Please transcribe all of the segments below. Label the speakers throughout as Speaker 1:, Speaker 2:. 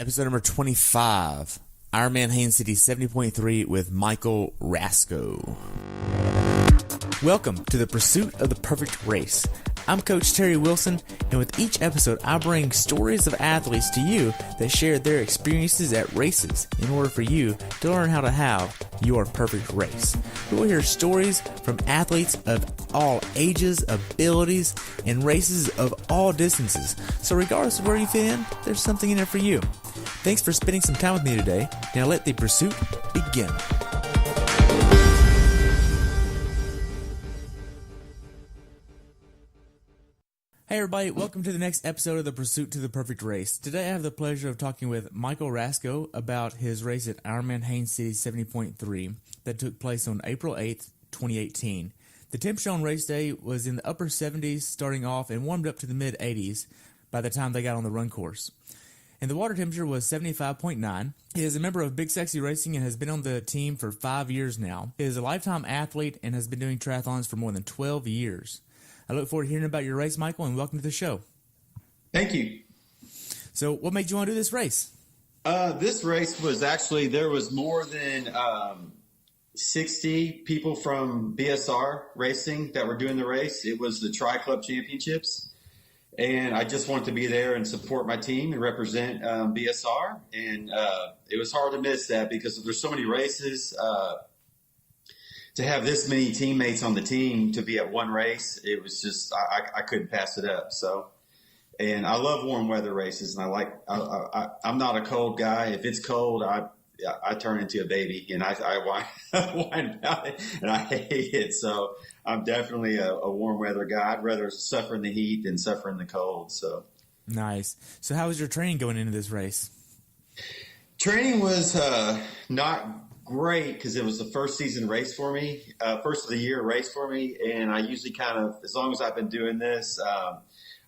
Speaker 1: Episode number 25, Ironman Haines City 70.3 with Michael Rasco. Welcome to the pursuit of the perfect race. I'm Coach Terry Wilson, and with each episode, I bring stories of athletes to you that share their experiences at races in order for you to learn how to have your perfect race. We'll hear stories from athletes of all ages, abilities, and races of all distances. So regardless of where you fit in, there's something in it for you. Thanks for spending some time with me today. Now let the pursuit begin. Hey everybody, welcome to the next episode of the Pursuit to the Perfect Race. Today I have the pleasure of talking with Michael Rasco about his race at Ironman Haines City 70.3 that took place on April 8th, 2018. The temperature on race day was in the upper 70s starting off and warmed up to the mid 80s by the time they got on the run course. And the water temperature was 75.9. He is a member of Big Sexy Racing and has been on the team for 5 years now. He is a lifetime athlete and has been doing triathlons for more than 12 years. I look forward to hearing about your race, Michael, and welcome to the show.
Speaker 2: Thank you.
Speaker 1: So what made you want to do this race?
Speaker 2: This race was actually, there was more than 60 people from BSR Racing that were doing the race. It was the Tri-Club Championships. And I just wanted to be there and support my team and represent BSR. And it was hard to miss that because there's so many races. To have this many teammates on the team to be at one race, it was just I couldn't pass it up. So, and I love warm weather races, and I'm not a cold guy. If it's cold, I turn into a baby, and I whine about it, and I hate it. So I'm definitely a warm weather guy. I'd rather suffer in the heat than suffer in the cold. So
Speaker 1: nice. So how was your training going into this race?
Speaker 2: Training was not great because it was the first season race for me, first of the year race for me. And I usually kind of, as long as I've been doing this,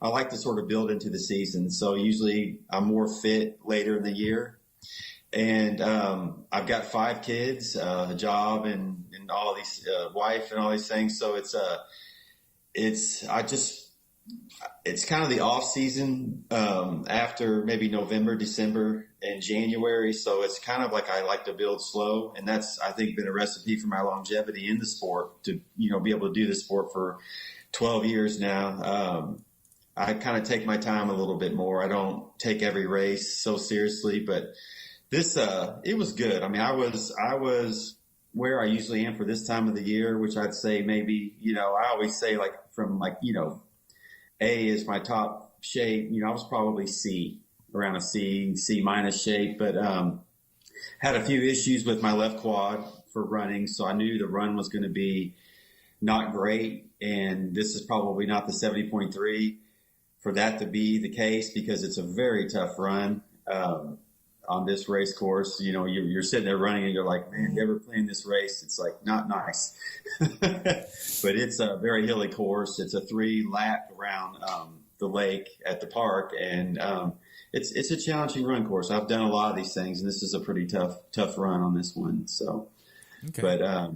Speaker 2: I like to sort of build into the season. So usually I'm more fit later in the year. And I've got 5 kids, a job and all these, wife and all these things. So it's kind of the off season after maybe November, December, and January. So it's kind of like I like to build slow, and that's, I think, been a recipe for my longevity in the sport to, be able to do the sport for 12 years now. I kind of take my time a little bit more. I don't take every race so seriously, but this, it was good. I mean, I was where I usually am for this time of the year, which I'd say maybe, I always say A is my top shape. I was probably C, around a C minus shape, but had a few issues with my left quad for running. So I knew the run was going to be not great. And this is probably not the 70.3 for that to be the case because it's a very tough run on this race course. You're sitting there running and you're like, man, never playing this race. It's like not nice, but it's a very hilly course. It's a 3-lap around the lake at the park. And it's a challenging run course. I've done a lot of these things, and this is a pretty tough run on this one. So, okay. But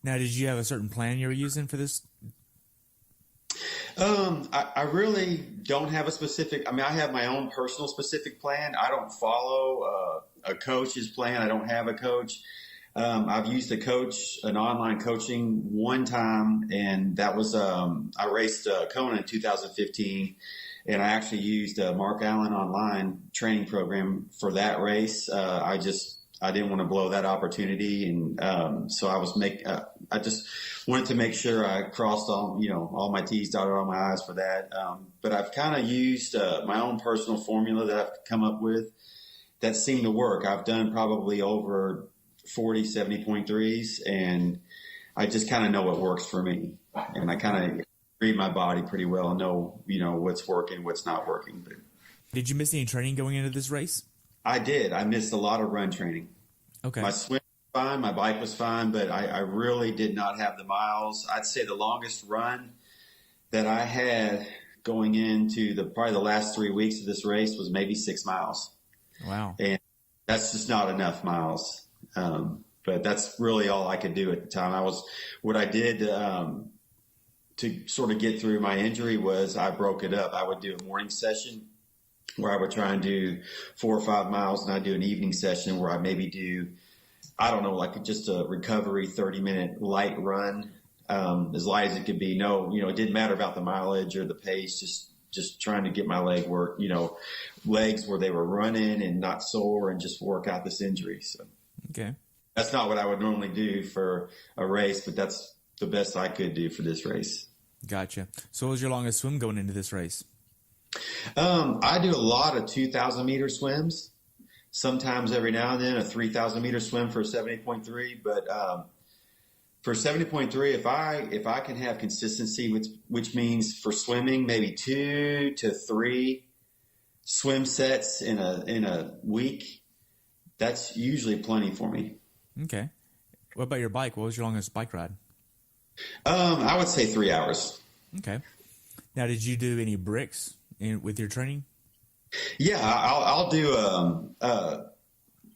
Speaker 1: now, did you have a certain plan you were using for this?
Speaker 2: I really don't have a specific. I mean, I have my own personal specific plan. I don't follow a coach's plan. I don't have a coach. I've used an online coaching one time, and that was I raced Kona in 2015. And I actually used a Mark Allen online training program for that race. I didn't want to blow that opportunity. And so I just wanted to make sure I crossed all my T's, dotted all my I's for that. But I've kind of used my own personal formula that I've come up with that seemed to work. I've done probably over 40 70.3s, and I just kind of know what works for me. And I kind of read my body pretty well and know, what's working, what's not working. But
Speaker 1: did you miss any training going into this race?
Speaker 2: I did. I missed a lot of run training.
Speaker 1: Okay.
Speaker 2: My swim was fine. My bike was fine, but I really did not have the miles. I'd say the longest run that I had going into probably the last 3 weeks of this race was maybe 6 miles.
Speaker 1: Wow.
Speaker 2: And that's just not enough miles. But that's really all I could do at the time. What I did to sort of get through my injury was I broke it up. I would do a morning session where I would try and do 4 or 5 miles, and I do an evening session where I maybe do, I don't know, like just a recovery 30-minute light run, as light as it could be. No, it didn't matter about the mileage or the pace, just trying to get my legs where they were running and not sore, and just work out this injury. So
Speaker 1: okay,
Speaker 2: that's not what I would normally do for a race, but that's the best I could do for this race.
Speaker 1: Gotcha. So what was your longest swim going into this race?
Speaker 2: I do a lot of 2,000 meter swims. Sometimes every now and then a 3,000 meter swim for 70.3. But for 70.3, if I can have consistency, which means for swimming maybe 2 to 3 swim sets in a week, that's usually plenty for me.
Speaker 1: Okay. What about your bike? What was your longest bike ride?
Speaker 2: I would say 3 hours.
Speaker 1: Okay. Now, did you do any bricks with your training?
Speaker 2: Yeah, I'll do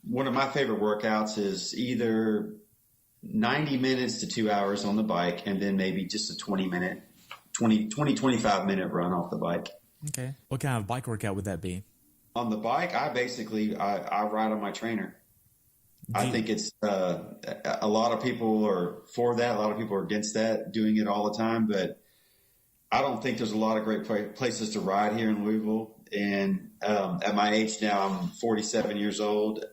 Speaker 2: one of my favorite workouts is either 90 minutes to 2 hours on the bike, and then maybe just a 25 minute run off the bike.
Speaker 1: Okay. What kind of bike workout would that be?
Speaker 2: On the bike, I ride on my trainer. I think it's a lot of people are for that. A lot of people are against that, doing it all the time. But I don't think there's a lot of great places to ride here in Louisville. And at my age now, I'm 47 years old.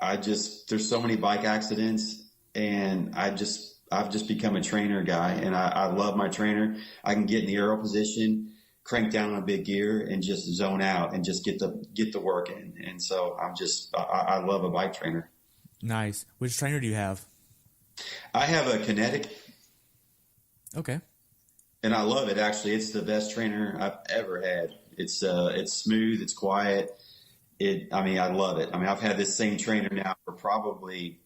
Speaker 2: There's so many bike accidents, and I've just become a trainer guy, and I love my trainer. I can get in the aero position, crank down on a big gear, and just zone out and just get the work in. And so I love a bike trainer.
Speaker 1: Nice. Which trainer do you have?
Speaker 2: I have a Kinetic.
Speaker 1: Okay.
Speaker 2: And I love it, actually. It's the best trainer I've ever had. It's smooth, it's quiet. I love it. I've had this same trainer now for probably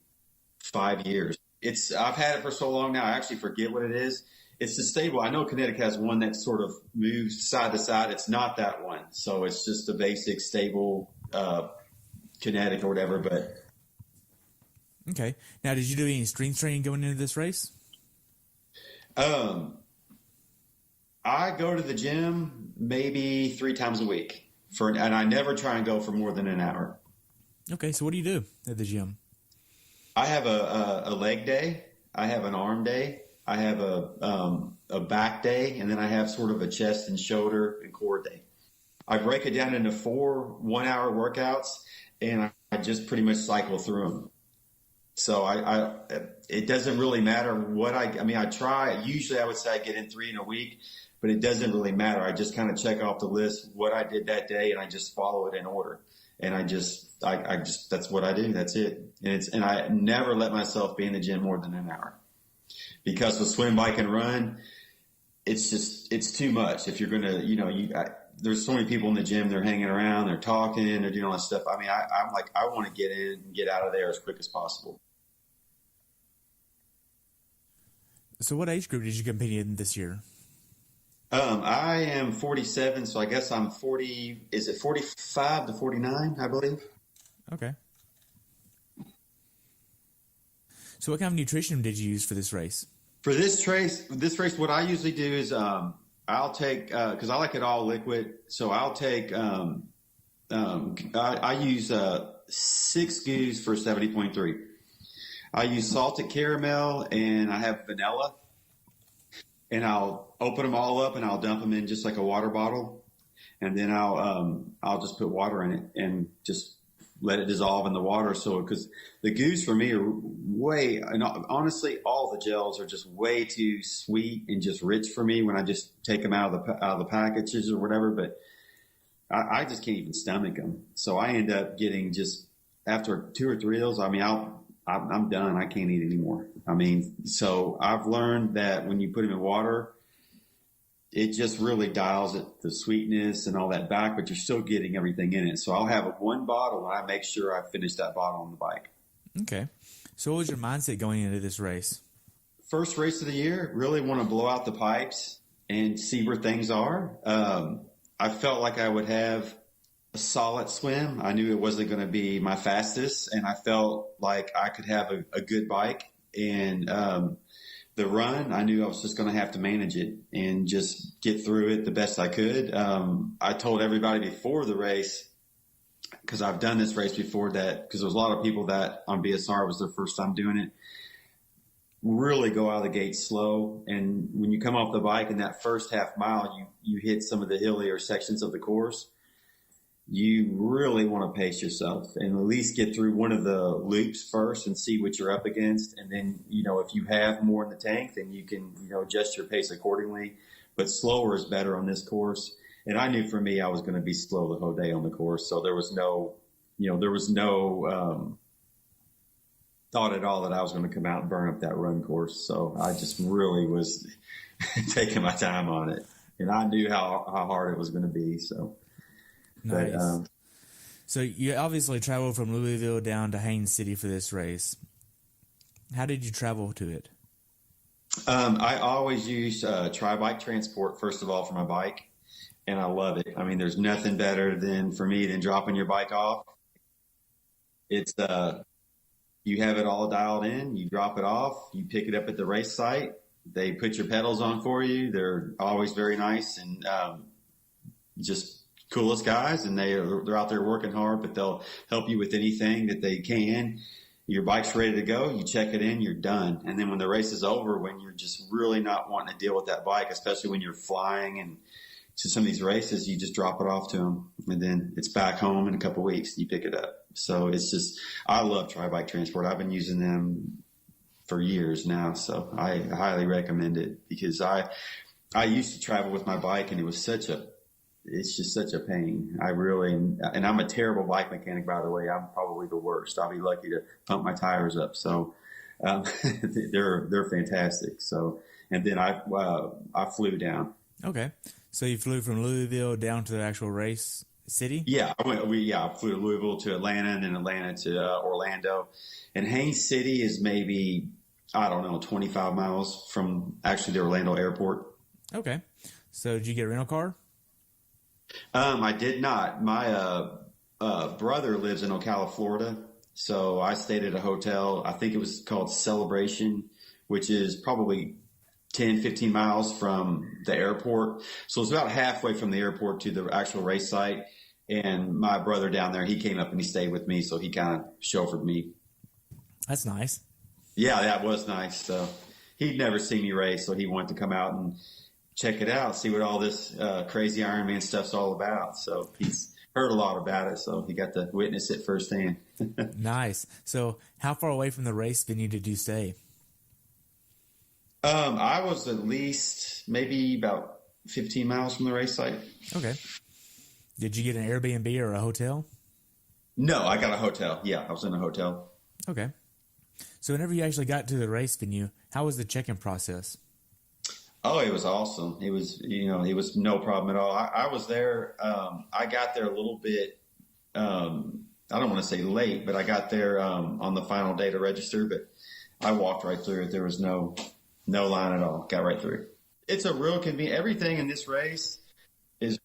Speaker 2: 5 years. I've had it for so long now, I actually forget what it is. It's the stable. I know Kinetic has one that sort of moves side to side. It's not that one. So it's just a basic stable Kinetic or whatever, but
Speaker 1: okay. Now, did you do any strength training going into this race?
Speaker 2: I go to the gym maybe 3 times a week and I never try and go for more than an hour.
Speaker 1: Okay. So what do you do at the gym?
Speaker 2: I have a leg day. I have an arm day. I have a back day, and then I have sort of a chest and shoulder and core day. I break it down into 4 1-hour workouts, and I just pretty much cycle through them. So it doesn't really matter what I try. Usually I would say I get in 3 in a week, but it doesn't really matter. I just kind of check off the list what I did that day, and I just follow it in order. And I just that's what I do. That's it. And I never let myself be in the gym more than an hour, because with swim, bike, and run, it's too much. If you're going to, there's so many people in the gym, they're hanging around, they're talking, they're doing all that stuff. I'm like, I want to get in and get out of there as quick as possible.
Speaker 1: So what age group did you compete in this year?
Speaker 2: I am 47, so I guess I'm 40. Is it 45 to 49, I believe?
Speaker 1: Okay. So what kind of nutrition did you use for this race?
Speaker 2: For this race, what I usually do is I'll take, because I like it all liquid, so I'll take, I use 6 goos for 70.3. I use salted caramel, and I have vanilla, and I'll open them all up and I'll dump them in just like a water bottle, and then I'll just put water in it and just let it dissolve in the water. So, because the goos for me are and honestly, all the gels are just way too sweet and just rich for me when I just take them out of the packages or whatever. But I just can't even stomach them. So I end up getting, just after 2 or 3 of those, I'm done. I can't eat anymore. So I've learned that when you put them in water, it just really dials it, the sweetness and all that back, but you're still getting everything in it. So I'll have 1 bottle, and I make sure I finish that bottle on the bike.
Speaker 1: Okay. So what was your mindset going into this race?
Speaker 2: First race of the year, really want to blow out the pipes and see where things are. I felt like I would have a solid swim. I knew it wasn't going to be my fastest, and I felt like I could have a good bike. And The run, I knew I was just going to have to manage it and just get through it the best I could. I told everybody before the race, because I've done this race before, that because there's a lot of people that on BSR was their first time doing it, really go out of the gate slow. And when you come off the bike in that first half mile, you hit some of the hillier sections of the course. You really want to pace yourself and at least get through one of the loops first and see what you're up against. And then, if you have more in the tank, then you can, adjust your pace accordingly. But slower is better on this course. And I knew for me, I was going to be slow the whole day on the course. So there was no, thought at all that I was going to come out and burn up that run course. So I just really was taking my time on it. And I knew how hard it was going to be. So.
Speaker 1: Nice.
Speaker 2: But,
Speaker 1: so you obviously traveled from Louisville down to Haines City for this race. How did you travel to it?
Speaker 2: I always use tri-bike transport, first of all, for my bike, and I love it. I mean, there's nothing better than dropping your bike off. It's you have it all dialed in, you drop it off, you pick it up at the race site, they put your pedals on for you. They're always very nice and just coolest guys, and they're out there working hard, but they'll help you with anything that they can. Your bike's ready to go, you check it in, you're done. And then when the race is over, when you're just really not wanting to deal with that bike, especially when you're flying and to some of these races, you just drop it off to them, and then it's back home in a couple of weeks, you pick it up. So it's just, I love tri-bike transport. I've been using them for years now, so I highly recommend it, because I used to travel with my bike, and it's just such a pain. And I'm a terrible bike mechanic, by the way. I'm probably the worst. I'll be lucky to pump my tires up. So, they're fantastic. So, and then I flew down.
Speaker 1: Okay. So you flew from Louisville down to the actual race city?
Speaker 2: Yeah. I flew to Louisville to Atlanta, and then Atlanta to Orlando, and Haines City is maybe, 25 miles from actually the Orlando airport.
Speaker 1: Okay. So did you get a rental car?
Speaker 2: I did not. My brother lives in Ocala, Florida, so I stayed at a hotel. I think it was called Celebration, which is probably 10, 15 miles from the airport. So it's about halfway from the airport to the actual race site. And my brother down there, he came up and he stayed with me, so he kind of chauffeured me.
Speaker 1: That's nice.
Speaker 2: Yeah, that was nice. So he'd never seen me race, so he wanted to come out and check it out, see what all this crazy Ironman stuff's all about. So he's heard a lot about it, so he got to witness it firsthand.
Speaker 1: Nice. So how far away from the race venue did you stay?
Speaker 2: I was at least maybe about 15 miles from the race site.
Speaker 1: Okay. Did you get an Airbnb or a hotel?
Speaker 2: No, I got a hotel. Yeah, I was in a hotel.
Speaker 1: Okay. So whenever you actually got to the race venue, how was the check-in process?
Speaker 2: Oh, it was awesome. It was, it was no problem at all. I was there. I got there a little bit, I don't want to say late, but I got there on the final day to register, but I walked right through it. There was no line at all. Got right through. It's a real convenient. Everything in this race is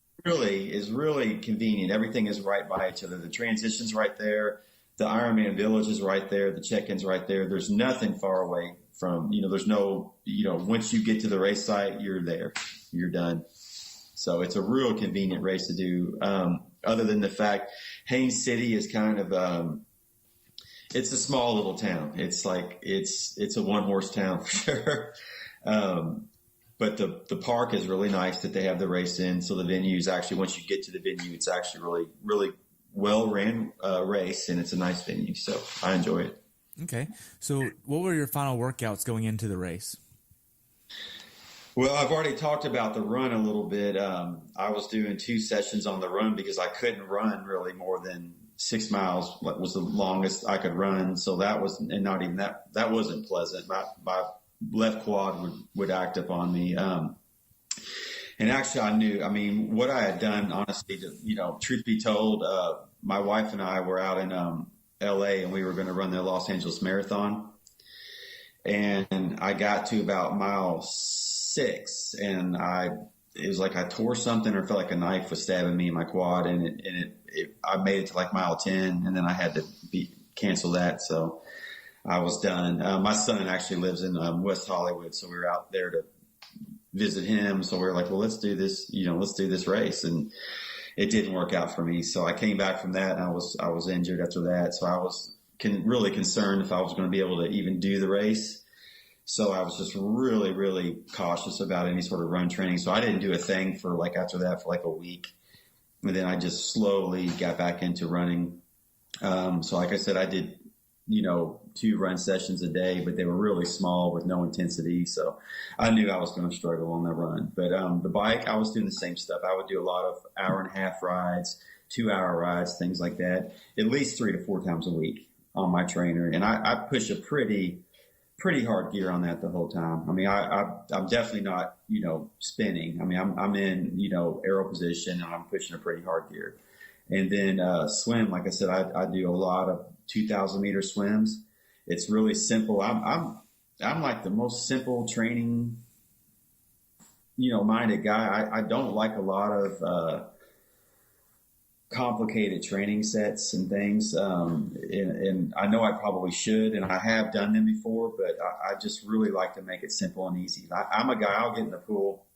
Speaker 2: really convenient. Everything is right by each other. The transition's right there. The Ironman Village is right there. The check-in's right there. There's nothing far away from, there's no, once you get to the race site, you're there, you're done. So it's a real convenient race to do. Other than the fact Haines City is kind of, it's a small little town. It's like, it's a one horse town for sure. But the park is really nice that they have the race in. So the venue is actually, once you get to the venue, it's actually really, really well ran race, and it's a nice venue. So I enjoy it.
Speaker 1: Okay. So what were your final workouts going into the race?
Speaker 2: Well, I've already talked about the run a little bit. I was doing 2 sessions on the run because I couldn't run really more than 6 miles. That was the longest I could run. So that was, and not even that wasn't pleasant. My left quad would act up on me. And actually I knew, what I had done, honestly, truth be told, my wife and I were out in LA, and we were going to run the Los Angeles Marathon. And I got to about mile 6, and it was like I tore something, or felt like a knife was stabbing me in my quad, and I made it to like mile 10, and then I had to cancel that. So I was done. My son actually lives in West Hollywood, so we were out there to visit him. So we were like, well, let's do this, let's do this race. And it didn't work out for me. So I came back from that, and I was injured after that. So I was really concerned if I was going to be able to even do the race. So I was just really, really cautious about any sort of run training. So I didn't do a thing for after that for a week. And then I just slowly got back into running. So like I said, I did, 2 run sessions a day, but they were really small with no intensity. So I knew I was going to struggle on the run. But the bike, I was doing the same stuff. I would do a lot of 1.5-hour rides, 2-hour rides, things like that, at least 3 to 4 times a week on my trainer. And I push a pretty hard gear on that the whole time. I mean, I'm definitely not, spinning. I mean, I'm in, aero position, and I'm pushing a pretty hard gear. And then swim, like I said, I do a lot of 2,000 meter swims. It's really simple. I'm like the most simple training, minded guy. I don't like a lot of complicated training sets and things. And I know I probably should, and I have done them before, but I just really like to make it simple and easy. I'm a guy, I'll get in the pool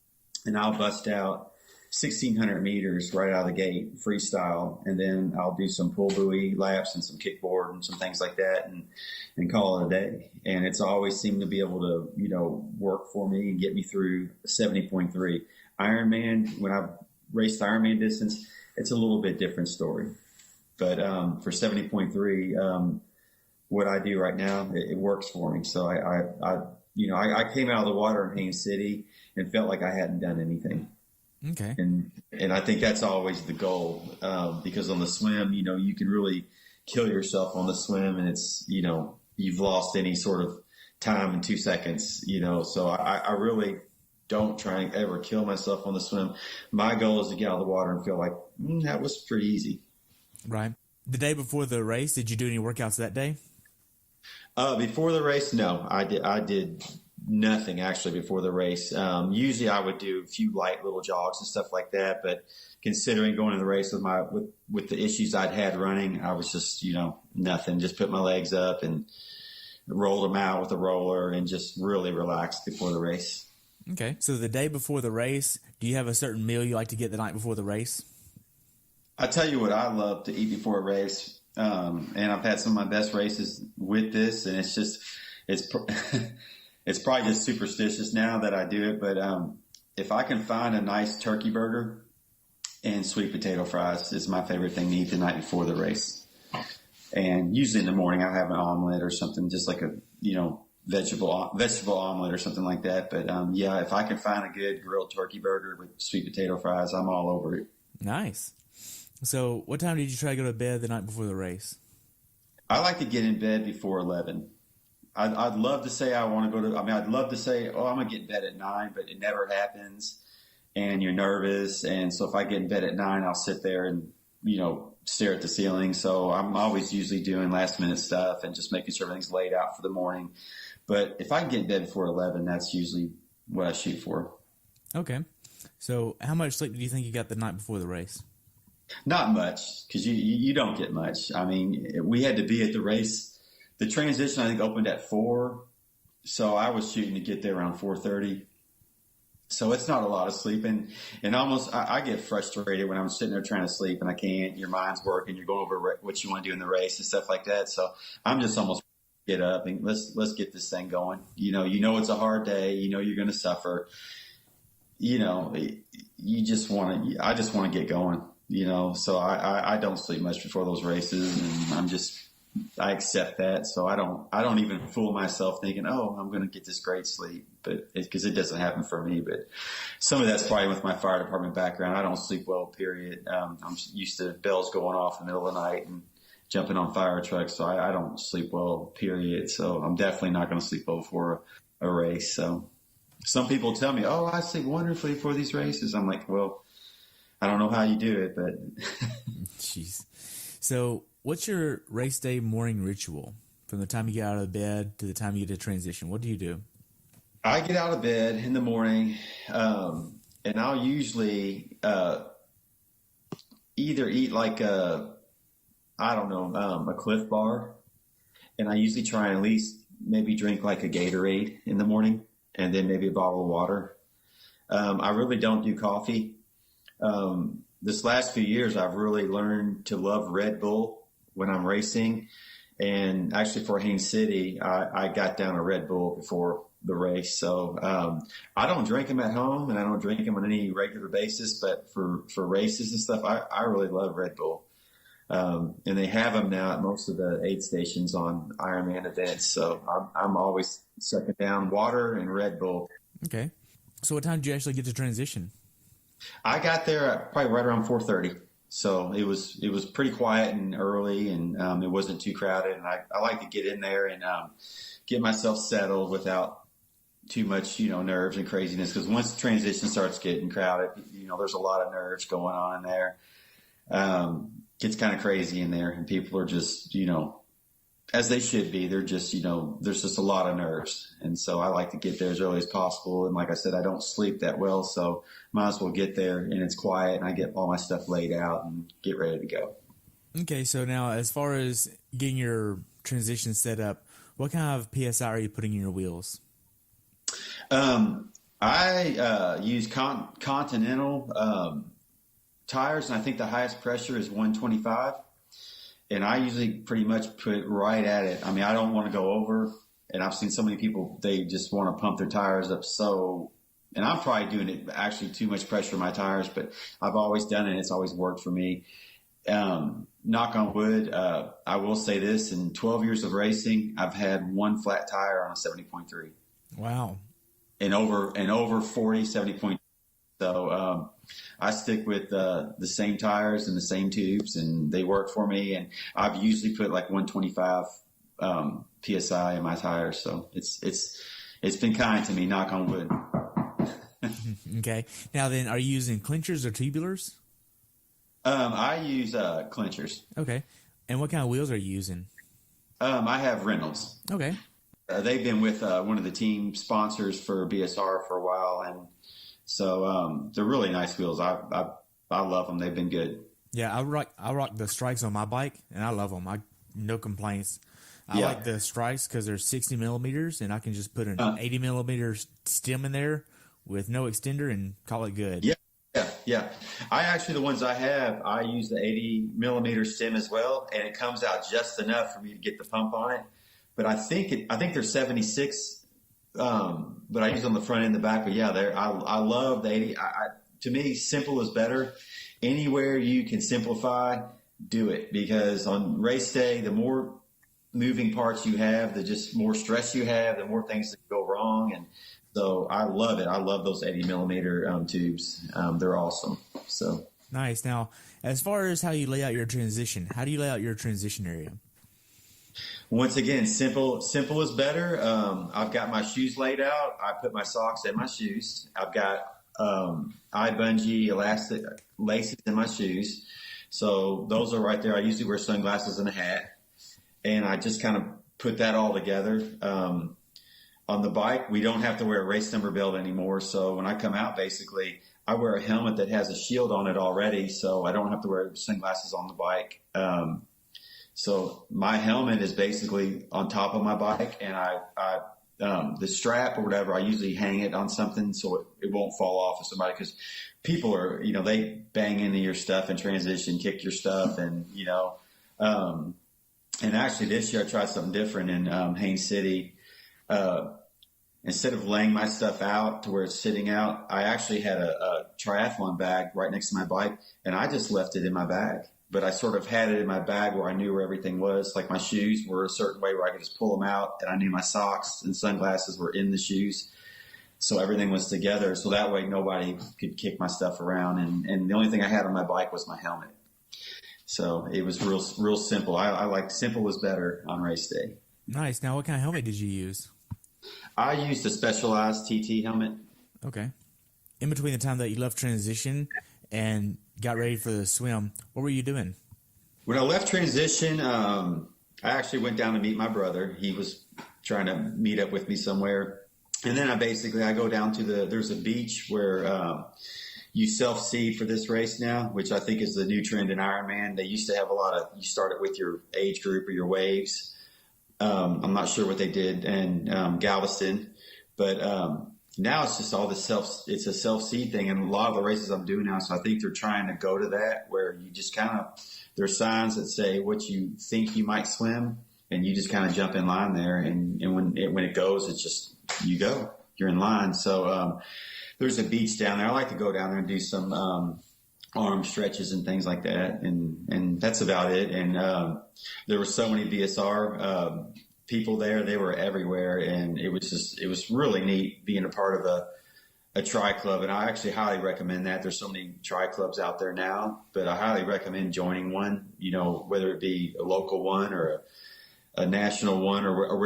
Speaker 2: and I'll bust out 1,600 meters right out of the gate, freestyle, and then I'll do some pull buoy laps and some kickboard and some things like that, and call it a day. And it's always seemed to be able to, work for me and get me through 70.3. Ironman, when I've raced Ironman distance, it's a little bit different story. But for 70.3, what I do right now, it works for me. So I came out of the water in Haines City and felt like I hadn't done anything.
Speaker 1: Okay.
Speaker 2: And I think that's always the goal, because on the swim, you can really kill yourself on the swim, and it's, you've lost any sort of time in 2 seconds, so I really don't try and ever kill myself on the swim. My goal is to get out of the water and feel like that was pretty easy.
Speaker 1: Right. The day before the race, did you do any workouts that day?
Speaker 2: Before the race, no, I did nothing actually before the race. Usually I would do a few light little jogs and stuff like that, but considering going to the race with the issues I'd had running, I was just, nothing, just put my legs up and rolled them out with a roller and just really relaxed before the race.
Speaker 1: Okay. So the day before the race, do you have a certain meal you like to get the night before the race? I
Speaker 2: tell you what I love to eat before a race. And I've had some of my best races with this, and it's probably just superstitious now that I do it, but if I can find a nice turkey burger and sweet potato fries, is my favorite thing to eat the night before the race. And usually in the morning I have an omelet or something, just like a vegetable omelet or something like that. But if I can find a good grilled turkey burger with sweet potato fries, I'm all over it. Nice.
Speaker 1: So what time did you try to go to bed the night before the race?
Speaker 2: I like to get in bed before 11. I'd love to say I'd love to say, I'm going to get in bed at 9, but it never happens. And you're nervous. And so if I get in bed at 9, I'll sit there and, stare at the ceiling. So I'm always usually doing last minute stuff and just making sure everything's laid out for the morning. But if I can get in bed before 11, that's usually what I shoot for.
Speaker 1: Okay. So how much sleep do you think you got the night before the race?
Speaker 2: Not much, because you don't get much. I mean, we had to be at the race. The transition, I think, opened at 4. So I was shooting to get there around 4:30. So it's not a lot of sleep. And almost I get frustrated when I'm sitting there trying to sleep and I can't. Your mind's working. You're going over what you want to do in the race and stuff like that. So I'm just almost get up and let's get this thing going. It's a hard day. You're going to suffer. I just want to get going. So I don't sleep much before those races, and I accept that. So I don't even fool myself thinking, I'm going to get this great sleep, but because it doesn't happen for me. But some of that's probably with my fire department background. I don't sleep well, period. I'm used to bells going off in the middle of the night and jumping on fire trucks. So I don't sleep well, period. So I'm definitely not going to sleep well before a race. So some people tell me, I sleep wonderfully for these races. I'm like, well, I don't know how you do it, but.
Speaker 1: Jeez. So what's your race day morning ritual from the time you get out of bed to the time you get to transition? What do you do?
Speaker 2: I get out of bed in the morning, and I'll usually either eat like a Cliff Bar, and I usually try and at least maybe drink like a Gatorade in the morning and then maybe a bottle of water. I really don't do coffee. This last few years, I've really learned to love Red Bull when I'm racing. And actually for Haines City, I got down a Red Bull before the race. So I don't drink them at home and I don't drink them on any regular basis. But for races and stuff, I really love Red Bull. And they have them now at most of the aid stations on Ironman events. So I'm always sucking down water and Red Bull.
Speaker 1: Okay. So what time did you actually get to transition?
Speaker 2: I got there at probably right around 4:30. So it was pretty quiet and early, and it wasn't too crowded. And I like to get in there and get myself settled without too much, nerves and craziness. Because once the transition starts getting crowded, there's a lot of nerves going on in there. Gets kind of crazy in there, and people are just, as they should be. They're just, there's just a lot of nerves. And so I like to get there as early as possible. And like I said, I don't sleep that well, so might as well get there and it's quiet and I get all my stuff laid out and get ready to go.
Speaker 1: Okay, so now as far as getting your transition set up, what kind of PSI are you putting in your wheels?
Speaker 2: I use Continental tires, and I think the highest pressure is 125. And I usually pretty much put right at it. I mean, I don't want to go over. And I've seen so many people, they just want to pump their tires up. And I'm probably doing it actually too much pressure on my tires, but I've always done it. It's always worked for me. Knock on wood. I will say this: in 12 years of racing, I've had one flat tire on a 70.3.
Speaker 1: Wow.
Speaker 2: And over 40, 70.3. So I stick with the same tires and the same tubes, and they work for me. And I've usually put like 125 PSI in my tires, so it's been kind to me. Knock on wood.
Speaker 1: Okay. Now then, are you using clinchers or tubulars?
Speaker 2: I use clinchers.
Speaker 1: Okay. And what kind of wheels are you using?
Speaker 2: I have Reynolds.
Speaker 1: Okay.
Speaker 2: They've been with one of the team sponsors for BSR for a while, and so they're really nice wheels. I love them. They've been good. Yeah,
Speaker 1: I rock the Strikes on my bike, and I love them. No complaints. I like the Strikes because they're 60 millimeters, and I can just put an 80 millimeter stem in there with no extender and call it good.
Speaker 2: Yeah. I actually, the ones I have, I use the 80 millimeter stem as well, and it comes out just enough for me to get the pump on it. But I think they're 76. But I use on the front and the back. But yeah, I love the 80. To me, simple is better. Anywhere you can simplify, do it, because on race day, the more moving parts you have, the just more stress you have, the more things that go wrong. And so I love it. I love those 80 millimeter tubes. They're awesome. So
Speaker 1: nice. Now, as far as how you lay out your transition, how do you lay out your transition area?
Speaker 2: Once again, simple is better. I've got my shoes laid out. I put my socks in my shoes. I've got iBungee elastic laces in my shoes. So those are right there. I usually wear sunglasses and a hat. And I just kind of put that all together. On the bike, we don't have to wear a race number belt anymore. So when I come out, basically, I wear a helmet that has a shield on it already. So I don't have to wear sunglasses on the bike. So my helmet is basically on top of my bike, and the strap or whatever, I usually hang it on something so it won't fall off of somebody, because people are, they bang into your stuff in transition, kick your stuff, and, and actually this year I tried something different in Haines City. Instead of laying my stuff out to where it's sitting out, I actually had a triathlon bag right next to my bike, and I just left it in my bag. But I sort of had it in my bag where I knew where everything was. Like my shoes were a certain way where I could just pull them out, and I knew my socks and sunglasses were in the shoes. So everything was together. So that way nobody could kick my stuff around. And the only thing I had on my bike was my helmet. So it was real simple. I like simple is better on race day.
Speaker 1: Nice. Now, what kind of helmet did you use?
Speaker 2: I used a Specialized TT helmet.
Speaker 1: Okay. In between the time that you left transition and got ready for the swim, what were you doing?
Speaker 2: When I left transition, I actually went down to meet my brother. He was trying to meet up with me somewhere. And then I go down to there's a beach where you self-seed for this race now, which I think is the new trend in Ironman. They used to have you start it with your age group or your waves. I'm not sure what they did in Galveston, but now it's just all this it's a self-seed thing. And a lot of the races I'm doing now, so I think they're trying to go to that where you just there's signs that say what you think you might swim, and you just kind of jump in line there. And when it goes, it's just, you're in line. So there's a beach down there. I like to go down there and do some arm stretches and things like that. And that's about it. And there were so many VSR people there. They were everywhere. And it was really neat being a part of a tri club. And I actually highly recommend that. There's so many tri clubs out there now, but I highly recommend joining one, whether it be a local one or a national one or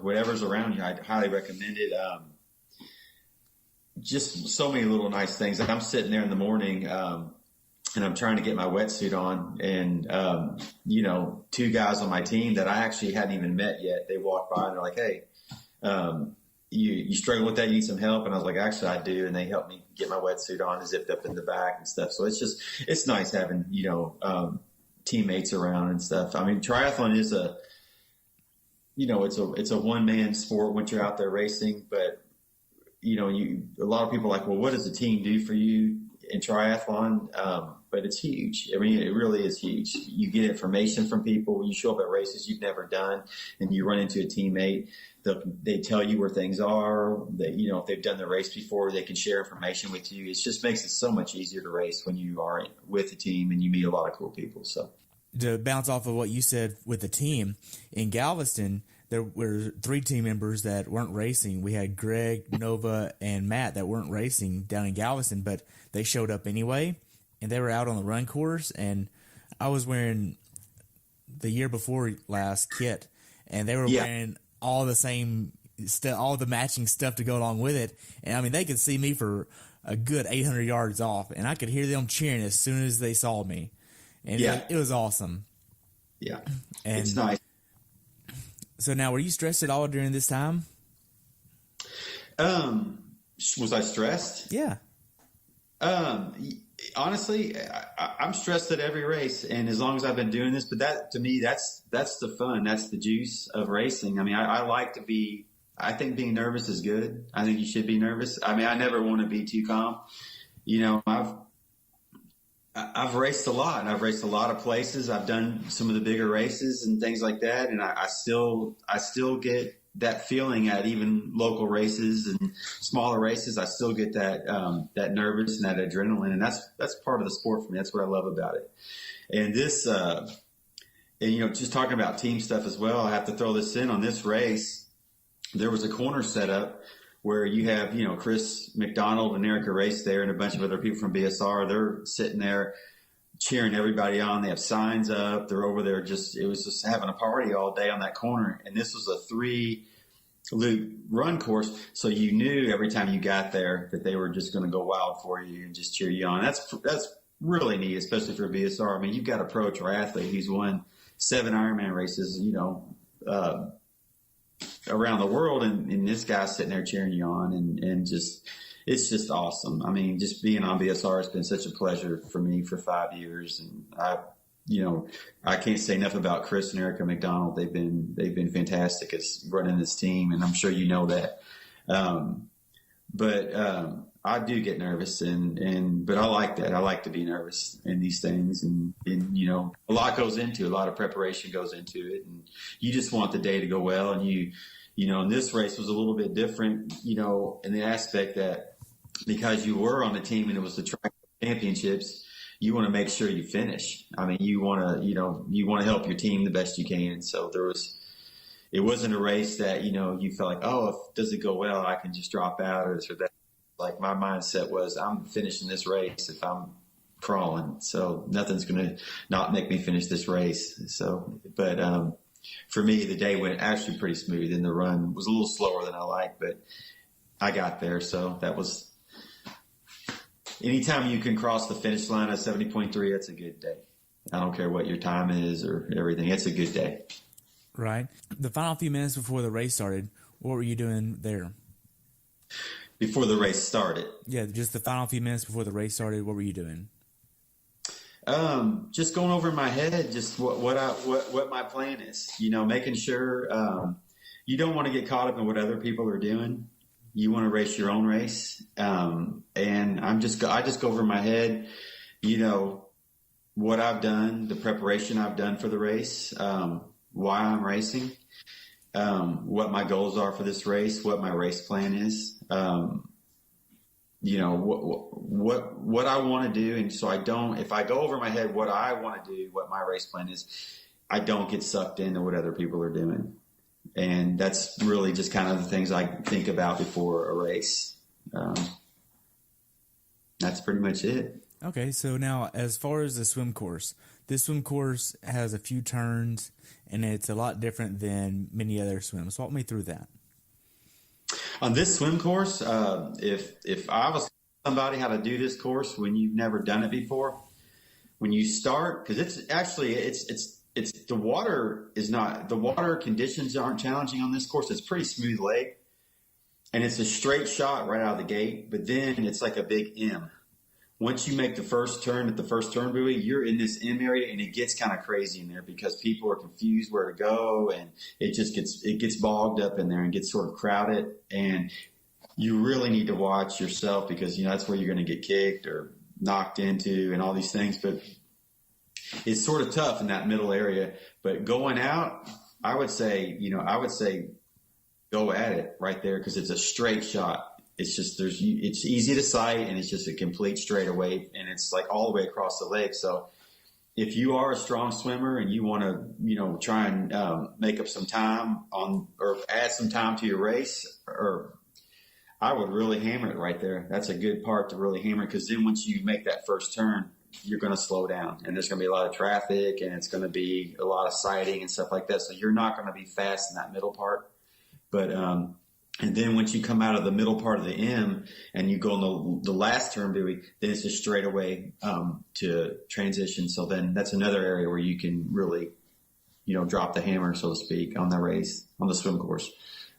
Speaker 2: whatever's around you. I highly recommend it. Just so many little nice things. I'm sitting there in the morning, and I'm trying to get my wetsuit on, and two guys on my team that I actually hadn't even met yet, they walked by and they're like, "Hey, you struggle with that? You need some help?" And I was like, "Actually, I do." And they helped me get my wetsuit on, zipped up in the back and stuff. So it's nice having teammates around and stuff. I mean, triathlon is it's a one-man sport once you're out there racing, but a lot of people are like, well, what does a team do for you in triathlon? But it's huge. I mean, it really is huge. You get information from people. You show up at races you've never done, and you run into a teammate. They tell you where things are. If they've done the race before, they can share information with you. It just makes it so much easier to race when you are with a team and you meet a lot of cool people. So,
Speaker 1: to bounce off of what you said with the team, in Galveston, there were 3 team members that weren't racing. We had Greg, Nova, and Matt that weren't racing down in Galveston, but they showed up anyway, and they were out on the run course, and I was wearing the year before last kit, and they were wearing all the same stuff, all the matching stuff to go along with it, and I mean, they could see me for a good 800 yards off, and I could hear them cheering as soon as they saw me, and it was awesome.
Speaker 2: Yeah,
Speaker 1: and
Speaker 2: it's nice.
Speaker 1: So now, were you stressed at all during this time?
Speaker 2: Was I stressed?
Speaker 1: Yeah.
Speaker 2: Honestly, I'm stressed at every race, and as long as I've been doing this, but that to me, that's the fun. That's the juice of racing. I mean, I like to be. I think being nervous is good. I think you should be nervous. I mean, I never want to be too calm. I've raced a lot, and I've raced a lot of places. I've done some of the bigger races and things like that, and I still get that feeling at even local races and smaller races. I still get that nervous and that adrenaline, and that's part of the sport for me. That's what I love about it. And this, just talking about team stuff as well, I have to throw this in on this race. There was a corner set up where you have, Chris McDonald and Erika race there and a bunch of other people from BSR. They're sitting there cheering everybody on. They have signs up. They're over there it was just having a party all day on that corner. And this was a 3-loop run course. So you knew every time you got there that they were just going to go wild for you and just cheer you on. That's really neat, especially for BSR. I mean, you've got a pro triathlete who's won 7 Ironman races, around the world, and this guy's sitting there cheering you on, and it's just awesome. I mean, just being on BSR has been such a pleasure for me for 5 years, and I can't say enough about Chris and Erika McDonald. They've been fantastic at running this team, and I'm sure you know that. But I do get nervous, but I like that. I like to be nervous in these things, and a lot goes into it. A lot of preparation goes into it, and you just want the day to go well. And and this race was a little bit different, in the aspect that because you were on the team and it was the track championships, you want to make sure you finish. I mean, you want to help your team the best you can. So it wasn't a race that, you felt like, oh, if does it go well, I can just drop out or this or that. Like my mindset was, I'm finishing this race if I'm crawling. So nothing's going to not make me finish this race. So, but for me, the day went actually pretty smooth, and the run was a little slower than I liked, but I got there. So that was, anytime you can cross the finish line at 70.3, that's a good day. I don't care what your time is or everything. It's a good day.
Speaker 1: Right. The final few minutes before the race started, what were you doing there?
Speaker 2: Before the race started?
Speaker 1: Yeah, just the final few minutes before the race started, what were you doing?
Speaker 2: Just going over in my head, just what my plan is, making sure, you don't want to get caught up in what other people are doing. You want to race your own race. And I just go over in my head, what I've done, the preparation I've done for the race, why I'm racing, what my goals are for this race, what my race plan is, what I want to do. And so if I go over my head what I want to do, what my race plan is, I don't get sucked into what other people are doing. And that's really just kind of the things I think about before a race. That's pretty much it.
Speaker 1: Okay, so now as far as the swim course, this swim course has a few turns, and it's a lot different than many other swims. Walk me through that.
Speaker 2: On this swim course, if I was somebody how to do this course when you've never done it before, when you start, because the water conditions aren't challenging on this course. It's pretty smooth lake, and it's a straight shot right out of the gate. But then it's like a big M. Once you make the first turn at the first turn buoy, you're in this M area, and it gets kind of crazy in there because people are confused where to go, and it gets bogged up in there and gets sort of crowded. And you really need to watch yourself because that's where you're going to get kicked or knocked into and all these things. But it's sort of tough in that middle area. But going out, I would say go at it right there because it's a straight shot. It's just it's easy to sight, and it's just a complete straightaway, and it's like all the way across the lake. So if you are a strong swimmer and you want to try and make up some time or add some time to your race, or I would really hammer it right there. That's a good part to really hammer, because then once you make that first turn, you're going to slow down, and there's going to be a lot of traffic, and it's going to be a lot of sighting and stuff like that. So you're not going to be fast in that middle part. But and then once you come out of the middle part of the M and you go on the last turn buoy, then it's just straight away to transition. So then that's another area where you can really, drop the hammer, so to speak, on the race, on the swim course.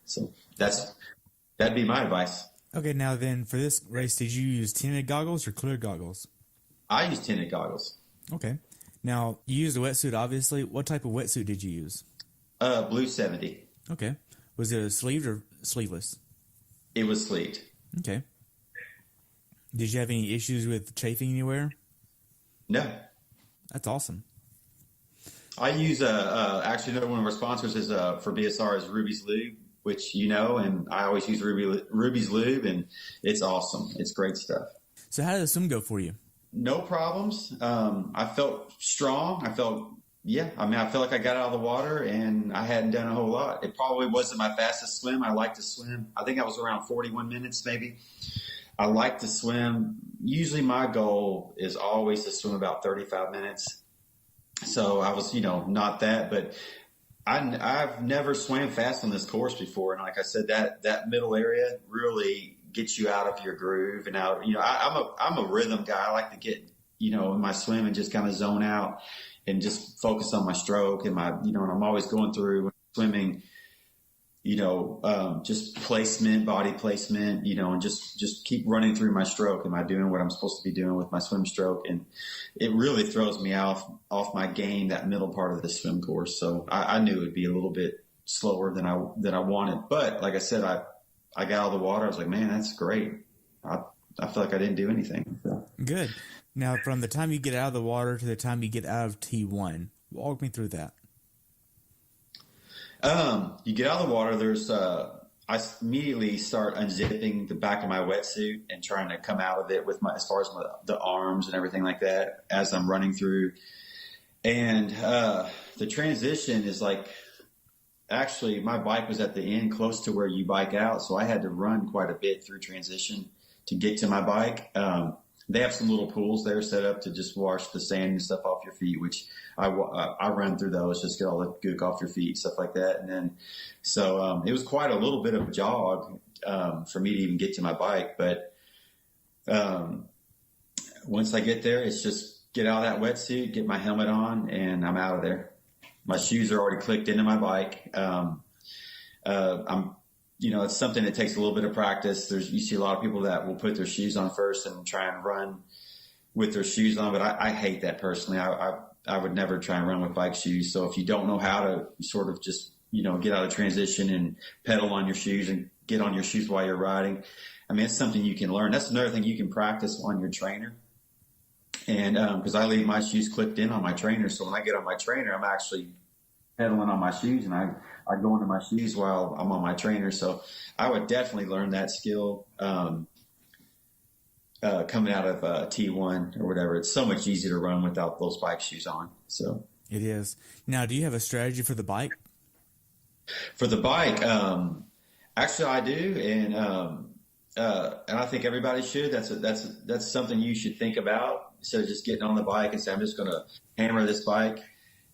Speaker 2: So that'd be my advice.
Speaker 1: Okay, now then for this race, did you use tinted goggles or clear goggles? I
Speaker 2: use tinted goggles.
Speaker 1: Okay. Now, you used a wetsuit, obviously. What type of wetsuit did you use?
Speaker 2: Blue 70.
Speaker 1: Okay. Was it a sleeved or sleeveless?
Speaker 2: It was sleeved.
Speaker 1: Okay. Did you have any issues with chafing anywhere?
Speaker 2: No.
Speaker 1: That's awesome.
Speaker 2: I use actually another one of our sponsors is for BSR is Ruby's Lube, which and I always use Ruby's Lube, and it's awesome. It's great stuff.
Speaker 1: So how did the swim go for you?
Speaker 2: No problems. I felt strong. I felt like I got out of the water, and I hadn't done a whole lot. It probably wasn't my fastest swim. I like to swim. I think I was around 41 minutes maybe. I like to swim. Usually my goal is always to swim about 35 minutes. So I was, not that, but I've never swam fast on this course before. And like I said, that middle area really gets you out of your groove and out. I'm a rhythm guy. I like to get, in my swim and just kind of zone out and just focus on my stroke and my, and I'm always going through swimming, just placement, body placement, and just keep running through my stroke. Am I doing what I'm supposed to be doing with my swim stroke? And it really throws me off my game, that middle part of the swim course. So I knew it'd be a little bit slower than I wanted. But like I said, I got out of the water. I was like, man, that's great. I feel like I didn't do anything. So. Good.
Speaker 1: Now, from the time you get out of the water to the time you get out of T1, walk me through that.
Speaker 2: You get out of the water, I immediately start unzipping the back of my wetsuit and trying to come out of it with as far as the arms and everything like that as I'm running through. And the transition is like, actually, my bike was at the end close to where you bike out, so I had to run quite a bit through transition to get to my bike. They have some little pools there set up to just wash the sand and stuff off your feet, which I run through those, just get all the gook off your feet, stuff like that. And then, so it was quite a little bit of a jog for me to even get to my bike. But once I get there, it's just get out of that wetsuit, get my helmet on, and I'm out of there. My shoes are already clicked into my bike. It's something that takes a little bit of practice. You see a lot of people that will put their shoes on first and try and run with their shoes on, but I hate that personally. I would never try and run with bike shoes. So if you don't know how to sort of just, get out of transition and pedal on your shoes and get on your shoes while you're riding, I mean, it's something you can learn. That's another thing you can practice on your trainer. And because I leave my shoes clipped in on my trainer. So when I get on my trainer, I'm actually pedaling on my shoes, and I go into my shoes while I'm on my trainer. So I would definitely learn that skill coming out of T1 or whatever. It's so much easier to run without those bike shoes on. So
Speaker 1: it is. Now, do you have a strategy for the bike?
Speaker 2: For the bike, actually I do, and I think everybody should. That's something you should think about instead of just getting on the bike and say, I'm just going to hammer this bike,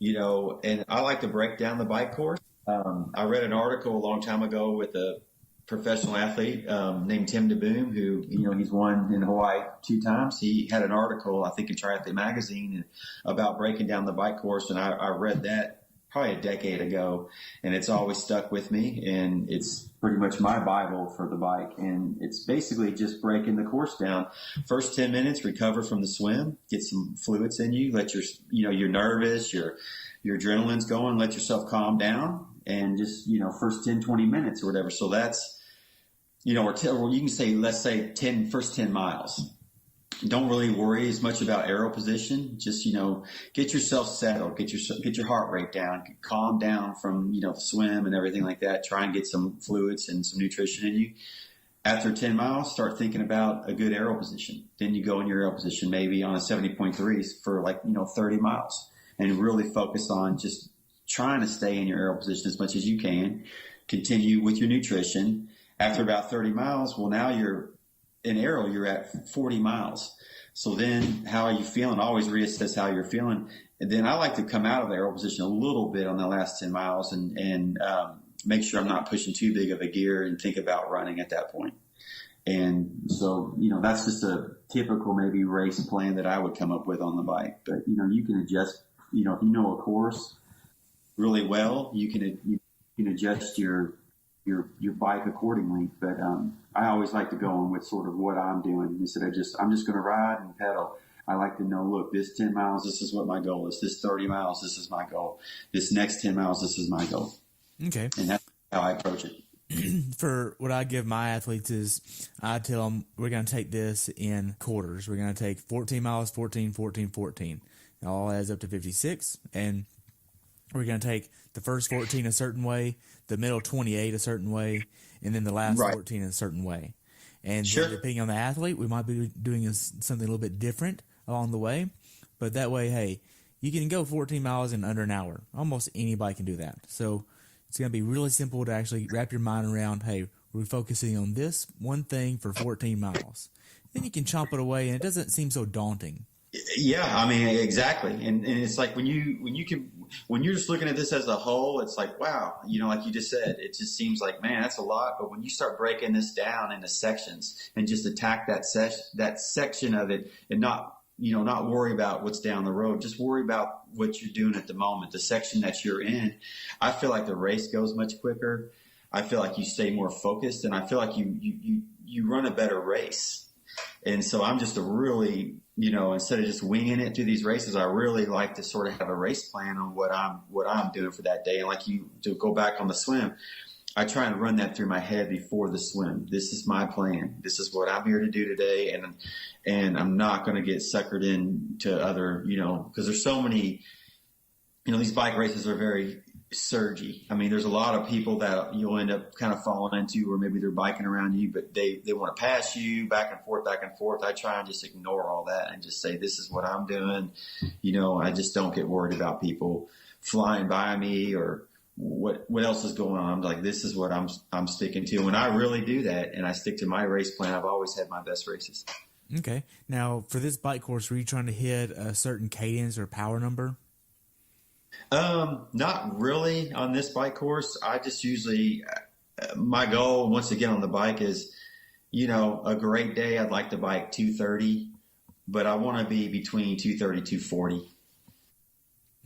Speaker 2: and I like to break down the bike course. I read an article a long time ago with a professional athlete named Tim DeBoom, who, he's won in Hawaii 2 times. He had an article, I think, in Triathlete Magazine about breaking down the bike course, and I read that probably a decade ago, and it's always stuck with me, and it's pretty much my Bible for the bike. And it's basically just breaking the course down. First 10 minutes, recover from the swim, get some fluids in you, let you're nervous, your adrenaline's going, let yourself calm down, and just, first 10, 20 minutes or whatever. So that's, or you can say, let's say first 10 miles. Don't really worry as much about aero position. Just, get yourself settled, get your heart rate down, calm down from, the swim and everything like that. Try and get some fluids and some nutrition in you. After 10 miles, start thinking about a good aero position. Then you go in your aero position, maybe on a 70.3s for 30 miles, and really focus on just trying to stay in your aero position as much as you can. Continue with your nutrition. After about 30 miles, well, now you're in aero, you're at 40 miles. So then how are you feeling? Always reassess how you're feeling. And then I like to come out of the aero position a little bit on the last 10 miles and make sure I'm not pushing too big of a gear and think about running at that point. And so, that's just a typical maybe race plan that I would come up with on the bike. But, you can adjust, if you know a course really well, you can adjust your bike accordingly. But I always like to go on with sort of what I'm doing instead of I'm just going to ride and pedal. I like to know, look, this 10 miles, this is what my goal is. This 30 miles, this is my goal. This next 10 miles, this is my goal.
Speaker 1: Okay.
Speaker 2: And that's how I approach it.
Speaker 1: For what I give my athletes is I tell them we're going to take this in quarters. We're going to take 14 miles, 14, 14, 14. It all adds up to 56. And we're going to take the first 14 a certain way, the middle 28 a certain way, and then the last 14 in a certain way. And then depending on the athlete, we might be doing something a little bit different along the way. But that way, hey, you can go 14 miles in under an hour. Almost anybody can do that. So it's going to be really simple to actually wrap your mind around, hey, we're focusing on this one thing for 14 miles. Then you can chomp it away, and it doesn't seem so daunting.
Speaker 2: Yeah, I mean, exactly. And it's like when you're just looking at this as a whole, it's like, wow, like you just said, it just seems like, man, that's a lot. But when you start breaking this down into sections and just attack that section of it and not worry about what's down the road, just worry about what you're doing at the moment, the section that you're in, I feel like the race goes much quicker. I feel like you stay more focused, and I feel like you run a better race. And so I'm just instead of just winging it through these races, I really like to sort of have a race plan on what I'm doing for that day. And like you, to go back on the swim, I try and run that through my head before the swim. This is my plan. This is what I'm here to do today. And I'm not going to get suckered into other, because there's so many, these bike races are very surgy. I mean, there's a lot of people that you'll end up kind of falling into, or maybe they're biking around you, but they want to pass you back and forth, back and forth. I try and just ignore all that and just say, this is what I'm doing. I just don't get worried about people flying by me or what else is going on. I'm like, this is what I'm sticking to. When I really do that and I stick to my race plan, I've always had my best races.
Speaker 1: Okay. Now, for this bike course, were you trying to hit a certain cadence or power number?
Speaker 2: Not really on this bike course. I just usually, my goal once again on the bike is, a great day. I'd like to bike 230, but I want to be between 230, 240.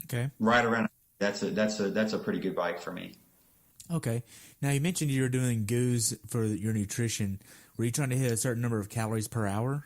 Speaker 1: Okay.
Speaker 2: Right around. That's a pretty good bike for me.
Speaker 1: Okay. Now you mentioned you were doing goos for your nutrition. Were you trying to hit a certain number of calories per hour?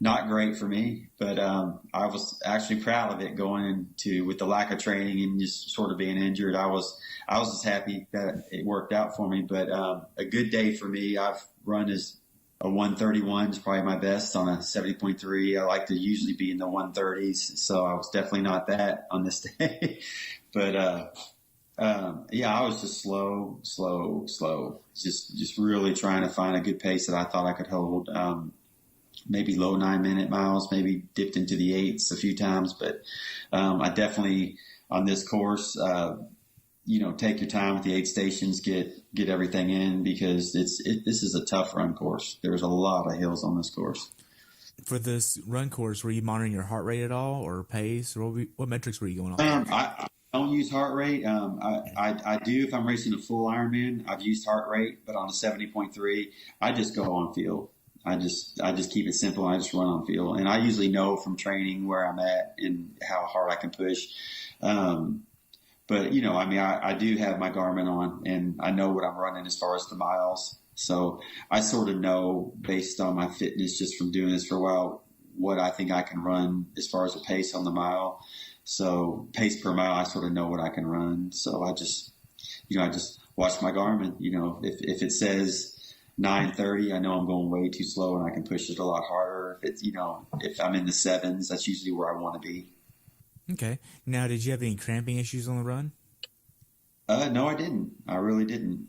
Speaker 2: not great for me, but I was actually proud of it going into with the lack of training and just sort of being injured. I was just happy that it worked out for me. But a good day for me. I've run as a 131 is probably my best on a 70.3. I like to usually be in the 130s, so I was definitely not that on this day. But yeah, I was just slow, just really trying to find a good pace that I thought I could hold. Maybe low 9-minute miles, maybe dipped into the 8s a few times, but I definitely on this course, take your time with the 8 stations, get everything in, because this is a tough run course. There's a lot of hills on this course.
Speaker 1: For this run course, were you monitoring your heart rate at all, or pace, or what metrics were you going on?
Speaker 2: I don't use heart rate. I do if I'm racing a full Ironman. I've used heart rate, but on a 70.3, I just go on feel. I just keep it simple. I just run on feel, and I usually know from training where I'm at and how hard I can push. But I do have my Garmin on, and I know what I'm running as far as the miles. So I sort of know, based on my fitness, just from doing this for a while, what I think I can run as far as a pace on the mile. So pace per mile, I sort of know what I can run. So I just watch my Garmin. If it says 9:30, I know I'm going way too slow and I can push it a lot harder. If I'm in the 7s, that's usually where I want to be.
Speaker 1: Okay. Now, did you have any cramping issues on the run?
Speaker 2: No, I didn't. I really didn't.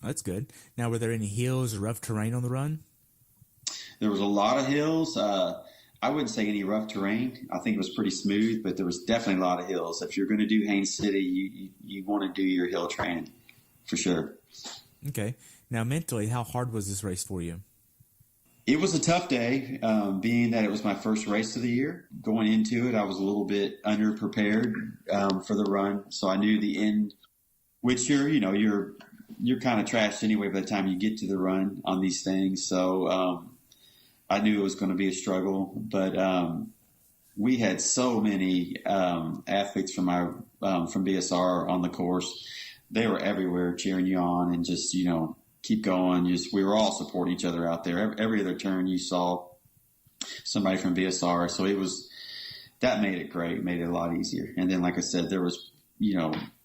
Speaker 1: That's good. Now, were there any hills or rough terrain on the run?
Speaker 2: There was a lot of hills. I wouldn't say any rough terrain. I think it was pretty smooth, but there was definitely a lot of hills. If you're going to do Haines City, you want to do your hill training for sure.
Speaker 1: Okay. Now, mentally, how hard was this race for you?
Speaker 2: It was a tough day, being that it was my first race of the year. Going into it, I was a little bit underprepared for the run, so I knew the end, which you're kind of trashed anyway by the time you get to the run on these things. So I knew it was going to be a struggle, but we had so many athletes from BSR on the course. They were everywhere cheering you on and just keep going. We were all supporting each other out there. Every other turn you saw somebody from BSR. So that made it great, made it a lot easier. And then, like I said, there was,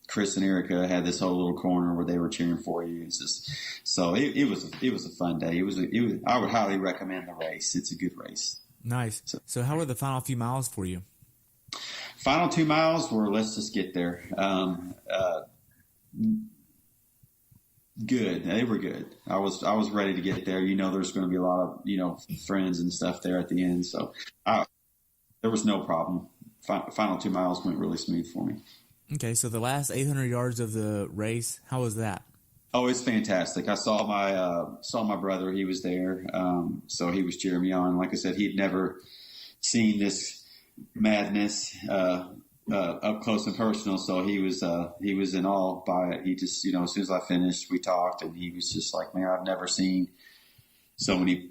Speaker 2: Chris and Erika had this whole little corner where they were cheering for you. It's just, so it was a fun day. I would highly recommend the race. It's a good race.
Speaker 1: Nice. So how were the final few miles for you?
Speaker 2: Final 2 miles were, let's just get there. Good. They were good. I was ready to get there. There's going to be a lot of, friends and stuff there at the end. So there was no problem. Final 2 miles went really smooth for me.
Speaker 1: Okay. So the last 800 yards of the race, how was that?
Speaker 2: Oh, it's fantastic. I saw my brother. He was there. So he was cheering me on. Like I said, he'd never seen this madness, up close and personal, so he was in awe by it. He just, as soon as I finished, we talked, and he was just like, "Man, I've never seen so many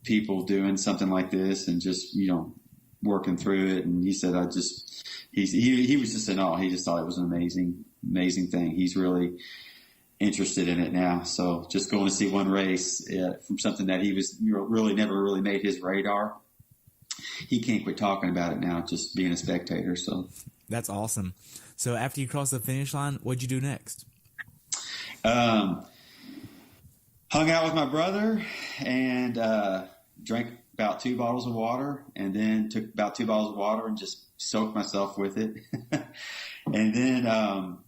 Speaker 2: people doing something like this, and just working through it." And he said, he was just in awe. He just thought it was an amazing thing. He's really interested in it now. So just going to see one race from something that he was really never really made his radar. He can't quit talking about it now, just being a spectator. So
Speaker 1: that's awesome. So after you crossed the finish line, what'd you do next?
Speaker 2: Hung out with my brother and drank about 2 bottles of water, and then took about 2 bottles of water and just soaked myself with it. And then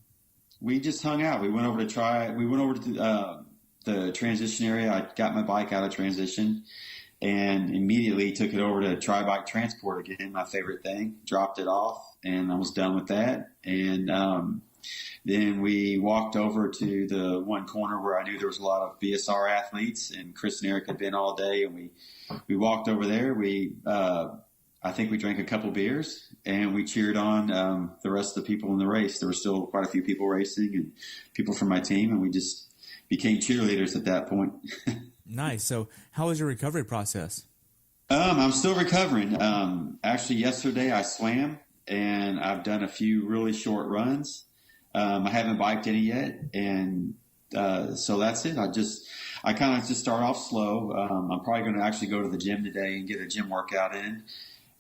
Speaker 2: we just hung out. We went over to the transition area. I got my bike out of transition and immediately took it over to Tri Bike Transport again, my favorite thing. Dropped it off, and I was done with that. And then we walked over to the one corner where I knew there was a lot of BSR athletes, and Chris and Eric had been all day, and we walked over there. I think we drank a couple beers, and we cheered on the rest of the people in the race. There were still quite a few people racing and people from my team, and we just became cheerleaders at that point.
Speaker 1: Nice. So how was your recovery process?
Speaker 2: I'm still recovering. Actually, yesterday I swam, and I've done a few really short runs. I haven't biked any yet, and so that's it. I kind of just start off slow. I'm probably going to actually go to the gym today and get a gym workout in.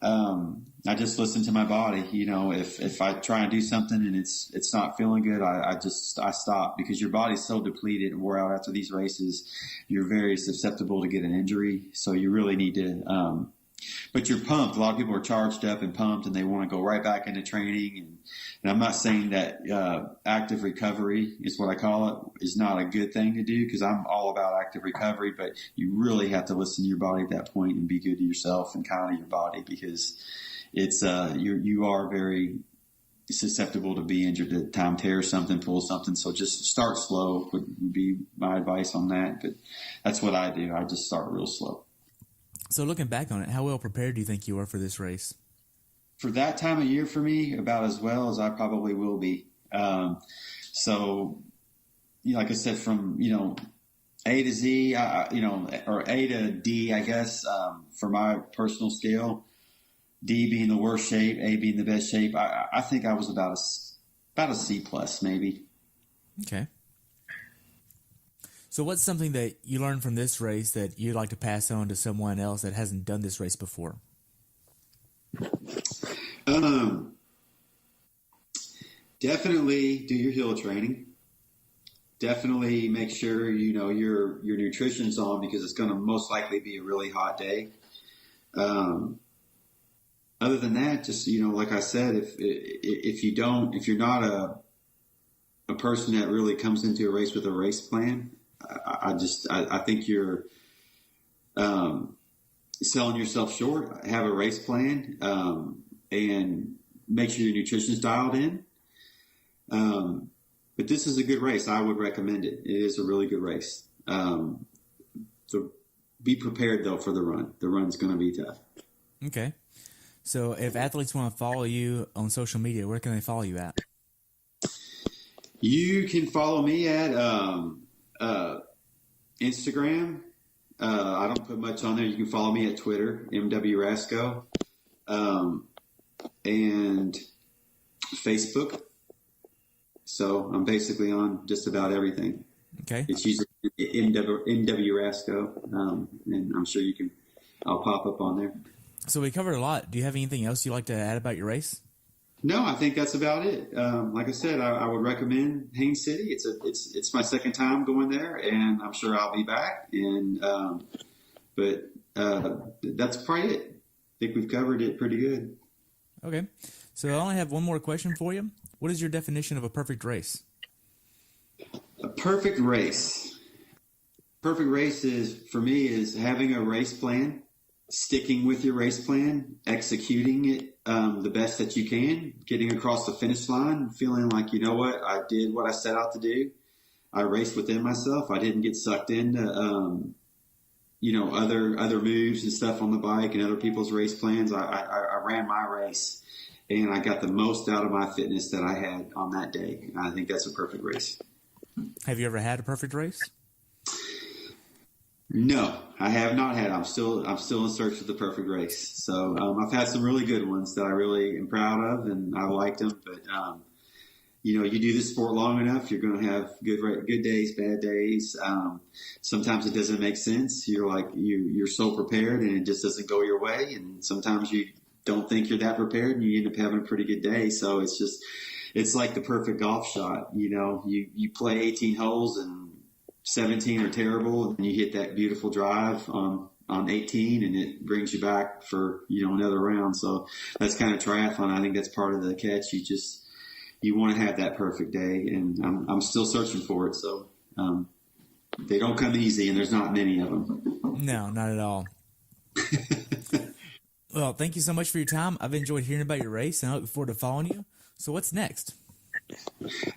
Speaker 2: I just listen to my body. If I try and do something and it's not feeling good, I stop, because your body's so depleted and wore out after these races. You're very susceptible to get an injury. So you really need to, but you're pumped. A lot of people are charged up and pumped, and they want to go right back into training. And I'm not saying that active recovery is what I call it is not a good thing to do, because I'm all about active recovery. But you really have to listen to your body at that point and be good to yourself and kind of your body, because it's you are very susceptible to be injured at time, tear something, pull something. So just start slow would be my advice on that. But that's what I do. I just start real slow.
Speaker 1: So looking back on it, how well prepared do you think you were for this race?
Speaker 2: For that time of year for me, about as well as I probably will be. So, like I said, from, A to Z, or A to D, I guess, for my personal scale, D being the worst shape, A being the best shape, I think I was about a C plus maybe.
Speaker 1: Okay. So what's something that you learned from this race that you'd like to pass on to someone else that hasn't done this race before?
Speaker 2: Definitely do your hill training. Definitely make sure your nutrition's on, because it's going to most likely be a really hot day. Other than that, just like I said, if you're not a person that really comes into a race with a race plan, I think you're selling yourself short. Have a race plan, and make sure your nutrition's dialed in. But this is a good race. I would recommend it. It is a really good race. So be prepared though for the run. The run's going to be tough.
Speaker 1: Okay. So if athletes want to follow you on social media, where can they follow you at?
Speaker 2: You can follow me at Instagram. I don't put much on there. You can follow me at Twitter, MW Rasco, and Facebook. So I'm basically on just about everything.
Speaker 1: Okay.
Speaker 2: It's usually MW Rasco, and I'm sure I'll pop up on there.
Speaker 1: So we covered a lot. Do you have anything else you'd like to add about your race?
Speaker 2: No, I think that's about it. Like I said, I would recommend Haines City. It's my second time going there, and I'm sure I'll be back. And but that's probably it. I think we've covered it pretty good.
Speaker 1: Okay. So I only have one more question for you. What is your definition of a perfect race?
Speaker 2: A perfect race. Perfect race for me is having a race plan, sticking with your race plan, executing it the best that you can, getting across the finish line, feeling like, you know what, I did what I set out to do. I raced within myself. I didn't get sucked into, other moves and stuff on the bike and other people's race plans. I ran my race, and I got the most out of my fitness that I had on that day. I think that's a perfect race.
Speaker 1: Have you ever had a perfect race?
Speaker 2: No, I have not had. I'm still in search of the perfect race. So I've had some really good ones that I really am proud of, and I liked them. But you do this sport long enough, you're going to have good days, bad days. Sometimes it doesn't make sense. You're so prepared, and it just doesn't go your way. And sometimes you don't think you're that prepared, and you end up having a pretty good day. So it's like the perfect golf shot. You play 18 holes and 17 are terrible, and you hit that beautiful drive on 18, and it brings you back for another round. So that's kind of triathlon. I think that's part of the catch. You want to have that perfect day, and I'm still searching for it. So they don't come easy, and there's not many of them.
Speaker 1: No, not at all. Well, thank you so much for your time. I've enjoyed hearing about your race, and I look forward to following you. So what's next?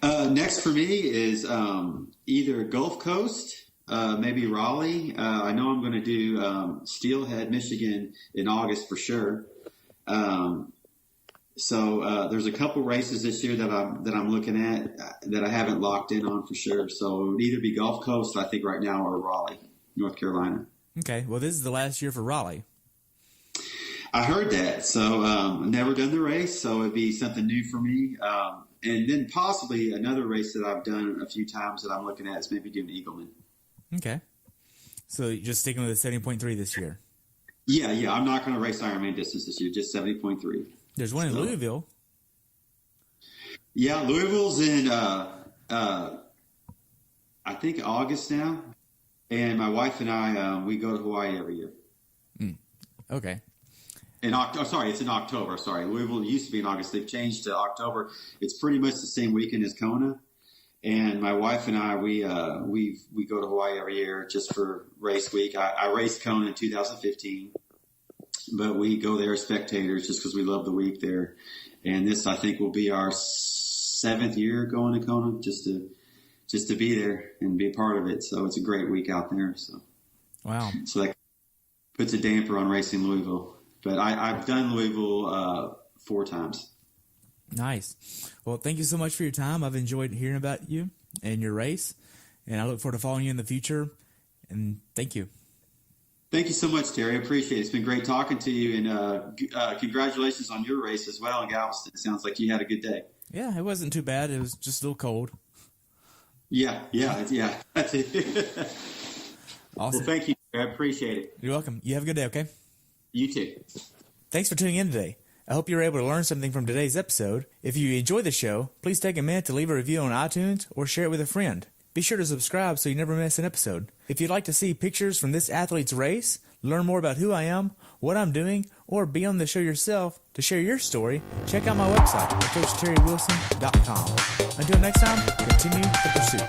Speaker 2: Next for me is either Gulf Coast, maybe Raleigh. I know I'm going to do Steelhead, Michigan in August for sure. So there's a couple races this year that I'm looking at that I haven't locked in on for sure. So it would either be Gulf Coast, I think right now, or Raleigh, North Carolina.
Speaker 1: Okay. Well, this is the last year for Raleigh.
Speaker 2: I heard that. So I've never done the race, so it'd be something new for me. And then possibly another race that I've done a few times that I'm looking at is maybe doing Eagleman.
Speaker 1: Okay. So you're just sticking with the 70.3 this year?
Speaker 2: Yeah. I'm not going to race Ironman distance this year, just 70.3.
Speaker 1: There's one in Louisville.
Speaker 2: Yeah, Louisville's in, I think August now. And my wife and I, we go to Hawaii every year.
Speaker 1: Okay.
Speaker 2: It's in October. Sorry, Louisville used to be in August. They've changed to October. It's pretty much the same weekend as Kona. And my wife and I, we go to Hawaii every year just for race week. I raced Kona in 2015, but we go there as spectators just because we love the week there. And this, I think, will be our 7th year going to Kona just to be there and be a part of it. So it's a great week out there. So
Speaker 1: wow.
Speaker 2: So that puts a damper on racing Louisville. But I've done Louisville 4 times.
Speaker 1: Nice. Well, thank you so much for your time. I've enjoyed hearing about you and your race, and I look forward to following you in the future. And thank you.
Speaker 2: Thank you so much, Terry. I appreciate it. It's been great talking to you, and congratulations on your race as well in Galveston. It sounds like you had a good day.
Speaker 1: Yeah, it wasn't too bad. It was just a little cold.
Speaker 2: Yeah. That's it.
Speaker 1: Awesome.
Speaker 2: Well, thank you. I appreciate it.
Speaker 1: You're welcome. You have a good day, okay?
Speaker 2: You too.
Speaker 1: Thanks for tuning in today. I hope you were able to learn something from today's episode. If you enjoyed the show, please take a minute to leave a review on iTunes or share it with a friend. Be sure to subscribe so you never miss an episode. If you'd like to see pictures from this athlete's race, learn more about who I am, what I'm doing, or be on the show yourself to share your story, check out my website at CoachTerryWilson.com. Until next time, continue the pursuit.